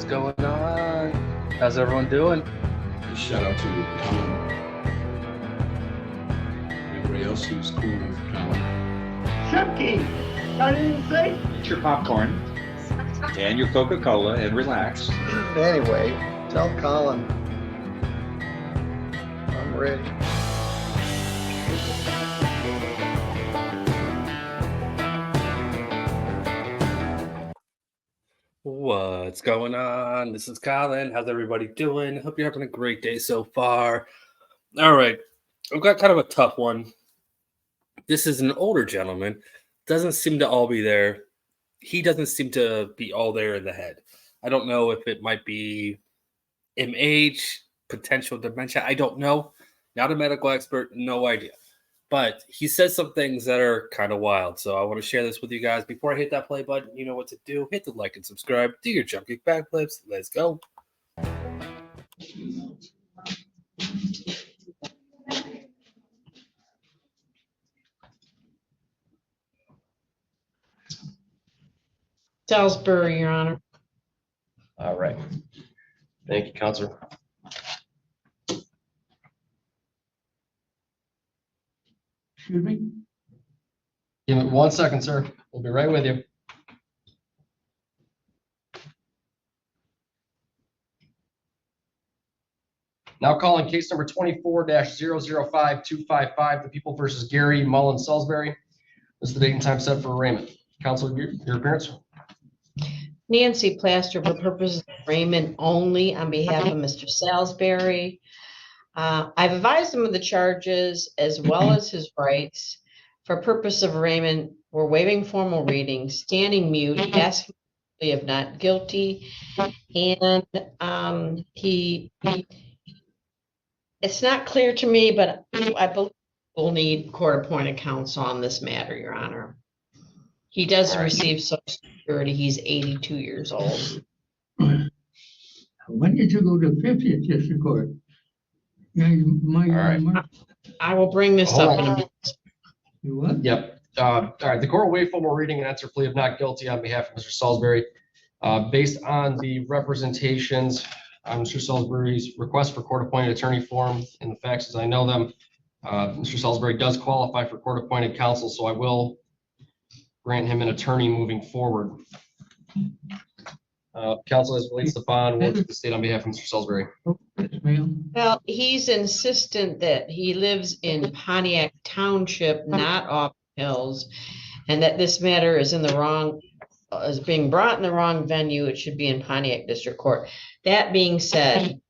going on? How's everyone doing? Shout out to Colin. Everybody else who's cool with Colin. Chucky, I didn't say. Get your popcorn and your Coca-Cola and relax. Anyway, tell Colin I'm ready. What's going on? This is Colin. How's everybody doing? Hope you're having a great day so far. All right. I've got kind of a tough one. This is an older gentleman. Doesn't seem to all be there. He doesn't seem to be all there in the head. I don't know if it might be age, potential dementia. I don't know. Not a medical expert. No idea. But he says some things that are kind of wild. So I want to share this with you guys. Before I hit that play button, you know what to do. Hit the like and subscribe. Do your jump kick backflips. Let's go. Salisbury, Your Honor. All right. Thank you, Counselor. Excuse me? Give it 1 second, sir. We'll be right with you. Now calling case number 24-005255, the People versus Gary Mullen Salisbury. This is the date and time set for arraignment. Counsel, your appearance. Nancy Plaster for purposes of arraignment only on behalf of Mr. Salisbury. I've advised him of the charges as well as his rights. For purpose of arraignment, we're waiving formal reading, standing mute, asking if not guilty, and it's not clear to me, but I believe we'll need court-appointed counsel on this matter, Your Honor. He does receive Social Security. He's 82 years old. When did you go to 50th District Court? Yeah, I will bring this up in a minute. You what? Yep. All right. The court will waive formal reading and enter plea of not guilty on behalf of Mr. Salisbury. Based on the representations on Mr. Salisbury's request for court-appointed attorney form and the facts as I know them, Mr. Salisbury does qualify for court-appointed counsel, so I will grant him an attorney moving forward. Counsel, as relates to bond, will the state on behalf of Mr. Salisbury. Yes, ma'am. Well, he's insistent that he lives in Pontiac Township, not Auburn Hills, and that this matter is being brought in the wrong venue. It should be in Pontiac District Court. That being said,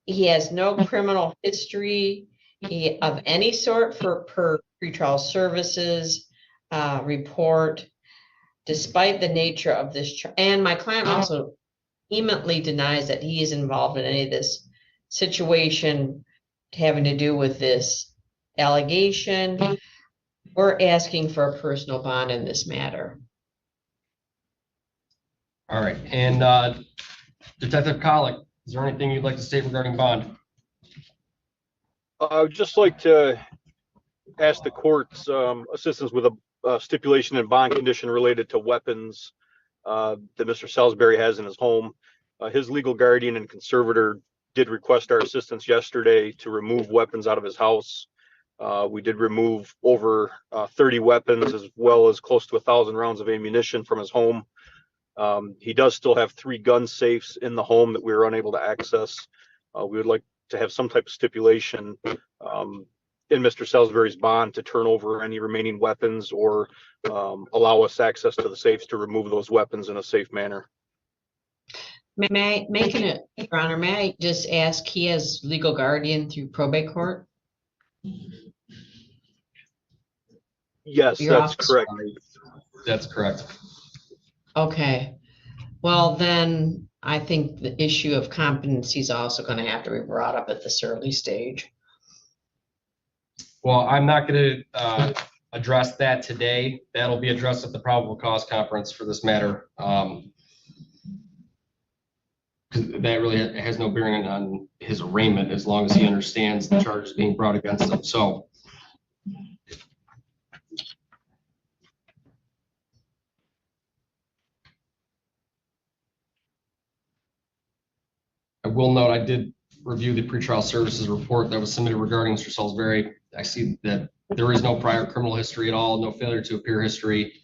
he has no criminal history of any sort per pretrial services report, despite the nature of this. And my client also vehemently denies that he is involved in any of this situation having to do with this allegation. We're asking for a personal bond in this matter. All right. And Detective Colin, is there anything you'd like to state regarding bond? I would just like to ask the court's assistance with a stipulation and bond condition related to weapons that Mr. Salisbury has in his home. His legal guardian and conservator did request our assistance yesterday to remove weapons out of his house. We did remove over 30 weapons as well as close to 1,000 rounds of ammunition from his home. He does still have 3 gun safes in the home that we were unable to access. We would like to have some type of stipulation in Mr. Salisbury's bond to turn over any remaining weapons or allow us access to the safes to remove those weapons in a safe manner. May Your Honor, may I just ask, he has legal guardian through probate court? Yes, that's correct. That's correct. Okay. Well, then I think the issue of competency is also going to have to be brought up at this early stage. Well, I'm not going to address that today. That'll be addressed at the probable cause conference for this matter. That really has no bearing on his arraignment as long as he understands the charges being brought against him. So will note, I did review the pretrial services report that was submitted regarding Mr. Salisbury. I see that there is no prior criminal history at all, no failure to appear history.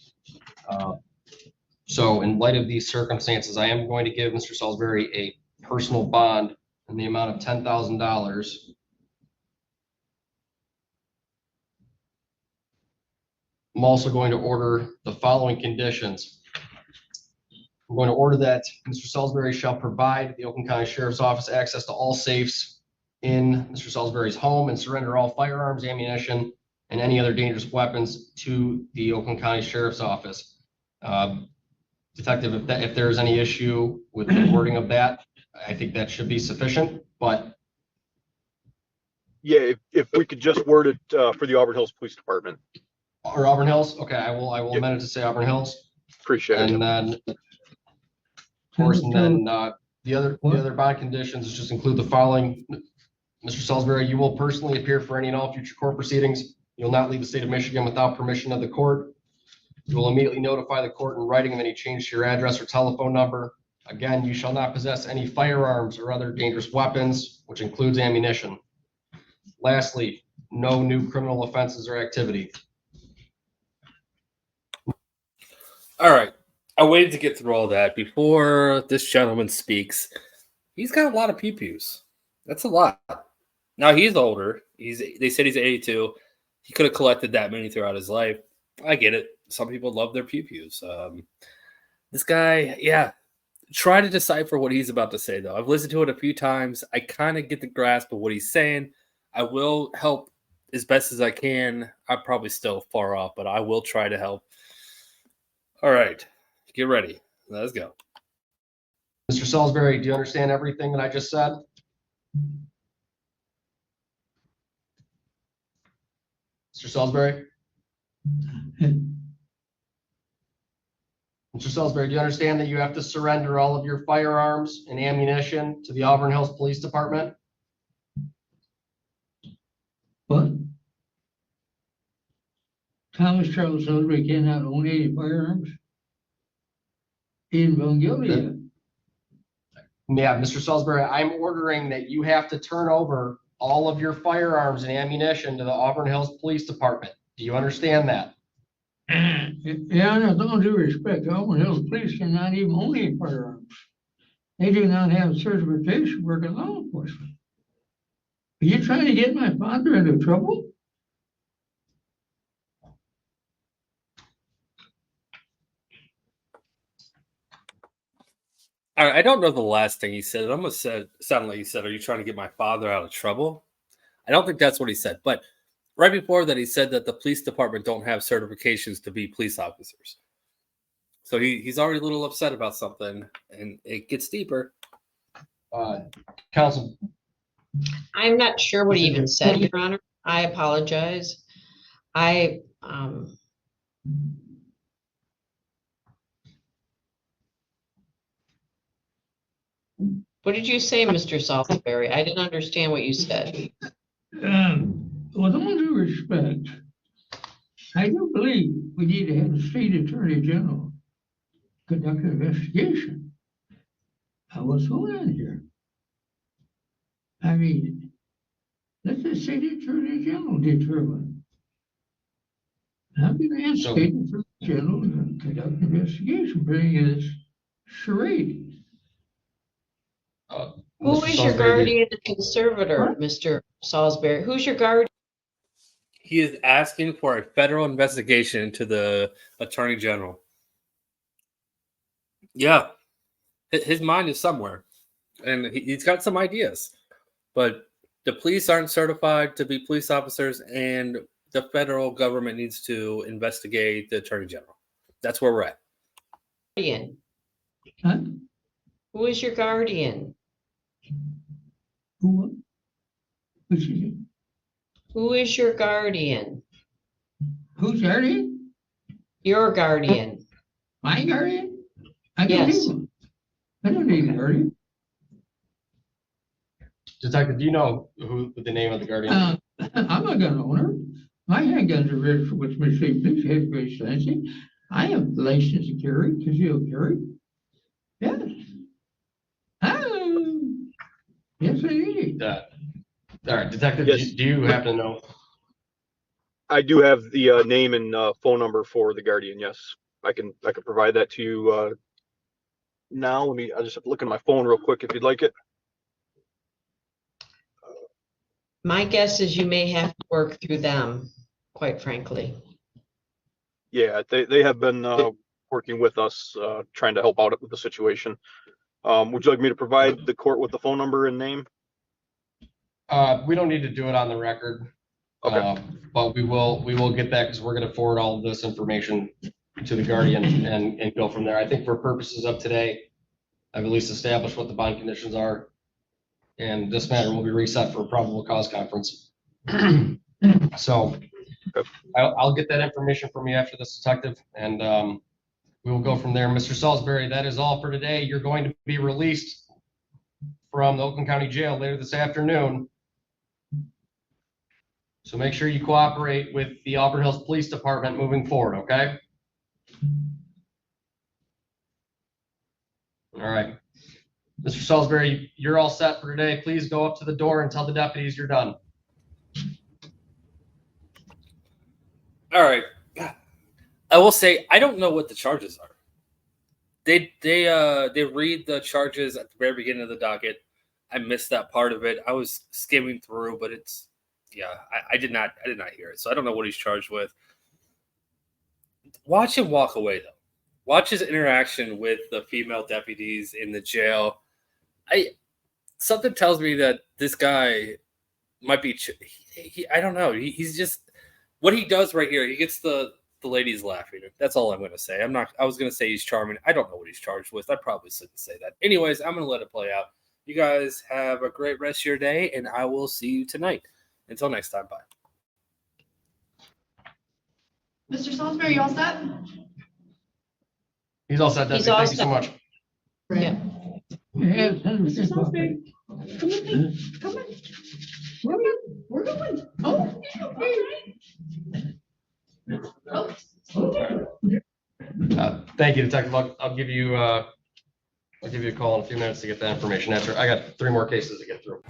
So in light of these circumstances, I am going to give Mr. Salisbury a personal bond in the amount of $10,000. I'm also going to order the following conditions. I'm going to order that Mr. Salisbury shall provide the Oakland County Sheriff's Office access to all safes in Mr. Salisbury's home and surrender all firearms, ammunition, and any other dangerous weapons to the Oakland County Sheriff's Office. Detective, if there's any issue with the wording of that, I think that should be sufficient, but. Yeah, if we could just word it for the Auburn Hills Police Department. Or Auburn Hills, okay, I will amend it to say Auburn Hills. Appreciate it. And then, of course, and then the other bond conditions is just include the following. Mr. Salisbury, you will personally appear for any and all future court proceedings. You'll not leave the state of Michigan without permission of the court. You will immediately notify the court in writing of any change to your address or telephone number. Again, you shall not possess any firearms or other dangerous weapons, which includes ammunition. Lastly, no new criminal offenses or activity. All right. I waited to get through all that before this gentleman speaks. He's got a lot of Pew Pews. That's a lot. Now he's older. They said he's 82. He could have collected that many throughout his life. I get it. Some people love their Pew Pews. This guy, yeah. Try to decipher what he's about to say, though. I've listened to it a few times. I kind of get the grasp of what he's saying. I will help as best as I can. I'm probably still far off, but I will try to help. All right. Get ready. Let's go. Mr. Salisbury, do you understand everything that I just said? Mr. Salisbury? Mr. Salisbury, do you understand that you have to surrender all of your firearms and ammunition to the Auburn Hills Police Department? What? Thomas Charles Salisbury cannot own any firearms? He isn't found guilty yet. Yeah, Mr. Salisbury, I'm ordering that you have to turn over all of your firearms and ammunition to the Auburn Hills Police Department. Do you understand that? Yeah, with all due respect, Auburn Hills Police cannot even own any firearms. They do not have certification work in law enforcement. Are you trying to get my father into trouble? All right, I don't know the last thing he said. It almost sounded like he said, "Are you trying to get my father out of trouble?" I don't think that's what he said. But right before that, he said that the police department don't have certifications to be police officers. So he's already a little upset about something, and it gets deeper. Counsel. I'm not sure what he even said, Your Honor. I apologize. What did you say, Mr. Salisbury? I didn't understand what you said. With all due respect, I do believe we need to have the state attorney general conduct an investigation of what's going on here. I mean, let the state attorney general determine. I'm going to ask state attorney general to conduct an investigation, bringing this charade. Who is your guardian and conservator, Mr. Salisbury? Who's your guardian? He is asking for a federal investigation into the attorney general. Yeah, his mind is somewhere, and he's got some ideas. But the police aren't certified to be police officers, and the federal government needs to investigate the attorney general. That's where we're at. Guardian. Huh? Who is your guardian? Who? What's his name? Who is your guardian? Who's guardian? Your guardian. My guardian? I don't Yes. need one. I don't need a guardian. Detective, do you know who the name of the guardian? I'm a gun owner. My handguns are registered with Mississippi Police Headquarters licensing. I have license to carry, concealed carry. Yes. Yes, indeed. All right, Detective, Yes. do you happen to know? I do have the name and phone number for the guardian. Yes, I can provide that to you now. I'll just have to look at my phone real quick if you'd like it. My guess is you may have to work through them, quite frankly. Yeah, they have been working with us, trying to help out with the situation. Would you like me to provide the court with the phone number and name? We don't need to do it on the record. Okay. But we will get that because we're going to forward all of this information to the guardian and go from there. I think for purposes of today, I've at least established what the bond conditions are. And this matter will be reset for a probable cause conference. So I'll get that information from you after this, detective, and we will go from there. Mr. Salisbury, that is all for today. You're going to be released from the Oakland County Jail later this afternoon. So make sure you cooperate with the Auburn Hills Police Department moving forward, okay? All right. Mr. Salisbury, you're all set for today. Please go up to the door and tell the deputies you're done. All right. I will say I don't know what the charges are. They read the charges at the very beginning of the docket. I missed that part of it. I was skimming through, but I did not hear it. So I don't know what he's charged with. Watch him walk away though. Watch his interaction with the female deputies in the jail. Something tells me that this guy might be. I don't know. He's just what he does right here. He gets the ladies laughing. That's all I'm going to say. I was going to say he's charming. I don't know what he's charged with. I probably shouldn't say that. Anyways, I'm going to let it play out. You guys have a great rest of your day, and I will see you tonight. Until next time, bye. Mr. Salisbury, you all set? He's all set, deputy. He's all Thank you so set. much. Yeah. Yes, Mr. Salisbury, come with me. Come on. We're going. Oh, okay. Thank you, detective. I'll give you a call in a few minutes to get that information. I got 3 more cases to get through.